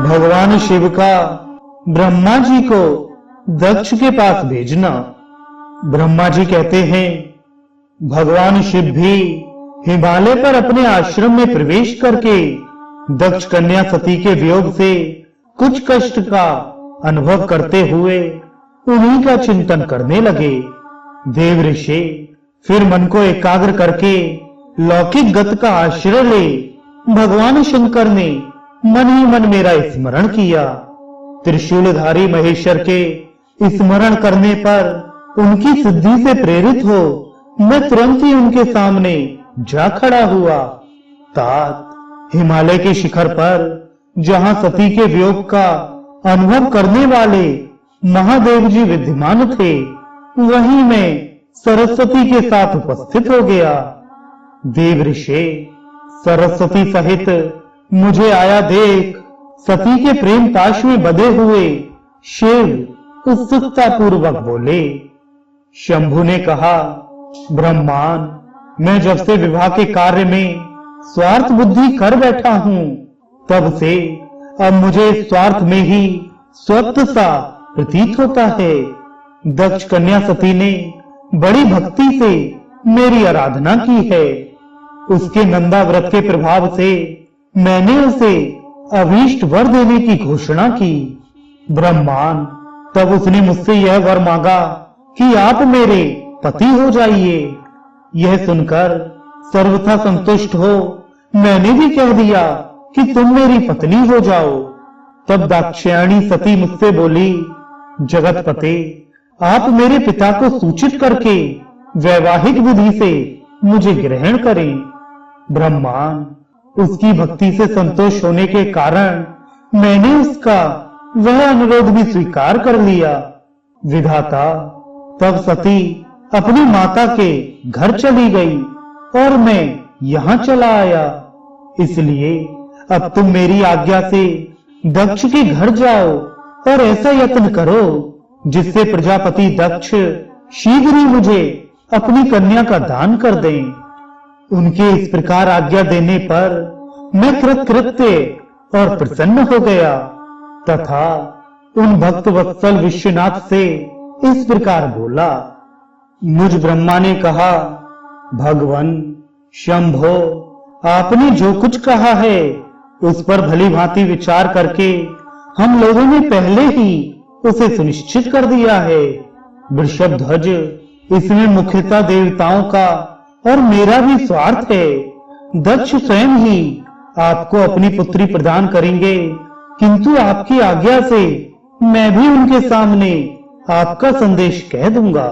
भगवान शिव का ब्रह्मा जी को दक्ष के पास भेजना। ब्रह्मा जी कहते हैं, भगवान शिव भी हिमालय पर अपने आश्रम में प्रवेश करके दक्ष कन्या सती के वियोग से कुछ कष्ट का अनुभव करते हुए उन्हीं का चिंतन करने लगे। देव ऋषि फिर मन को एकाग्र करके लौकिक गत का आश्रय ले भगवान शंकर ने मन ही मन मेरा स्मरण किया। त्रिशूलधारी महेश्वर के स्मरण करने पर उनकी सिद्धि से प्रेरित हो मैं तुरंत ही उनके सामने जा खड़ा हुआ। तात हिमालय के शिखर पर जहां सती के वियोग का अनुभव करने वाले महादेव जी विद्यमान थे, वहीं मैं सरस्वती के साथ उपस्थित हो गया। देव ऋषि सरस्वती सहित मुझे आया देख सती के प्रेम पाश में बंधे हुए शिव उत्सुकता पूर्वक बोले। शंभु ने कहा, ब्रह्मान, मैं जब से विवाह के कार्य में स्वार्थ बुद्धि कर बैठा हूं, तब से अब मुझे स्वार्थ में ही स्वत्व सा प्रतीत होता है। दक्ष कन्या सती ने बड़ी भक्ति से मेरी आराधना की है। उसके नंदा व्रत के प्रभाव से मैंने उसे अभीष्ट वर देने की घोषणा की। ब्रह्मान, तब उसने मुझसे यह वर मांगा कि आप मेरे पति हो जाइए। यह सुनकर सर्वथा संतुष्ट हो मैंने भी कह दिया कि तुम मेरी पत्नी हो जाओ। तब दाक्षायणी सती मुझसे बोली, जगतपते, आप मेरे पिता को सूचित करके वैवाहिक विधि से मुझे ग्रहण करें। ब्रह्मान, उसकी भक्ति से संतोष होने के कारण मैंने उसका वह अनुरोध भी स्वीकार कर लिया। विधाता, तब सती अपनी माता के घर चली गई और मैं यहां चला आया। इसलिए अब तुम मेरी आज्ञा से दक्ष के घर जाओ और ऐसा यत्न करो जिससे प्रजापति दक्ष शीघ्र ही मुझे अपनी कन्या का दान कर दें। उनके इस प्रकार आज्ञा देने पर मैं कृतकृत्य और प्रसन्न हो गया तथा उन भक्त वत्सल विश्वनाथ से इस प्रकार बोला। मुझ ब्रह्मा ने कहा, भगवान शंभो, आपने जो कुछ कहा है उस पर भली भांति विचार करके हम लोगों ने पहले ही उसे सुनिश्चित कर दिया है। वृषभ ध्वज, इसमें मुख्यतः देवताओं का और मेरा भी स्वार्थ है। दक्ष स्वयं ही आपको अपनी पुत्री प्रदान करेंगे, किंतु आपकी आज्ञा से मैं भी उनके सामने आपका संदेश कह दूंगा।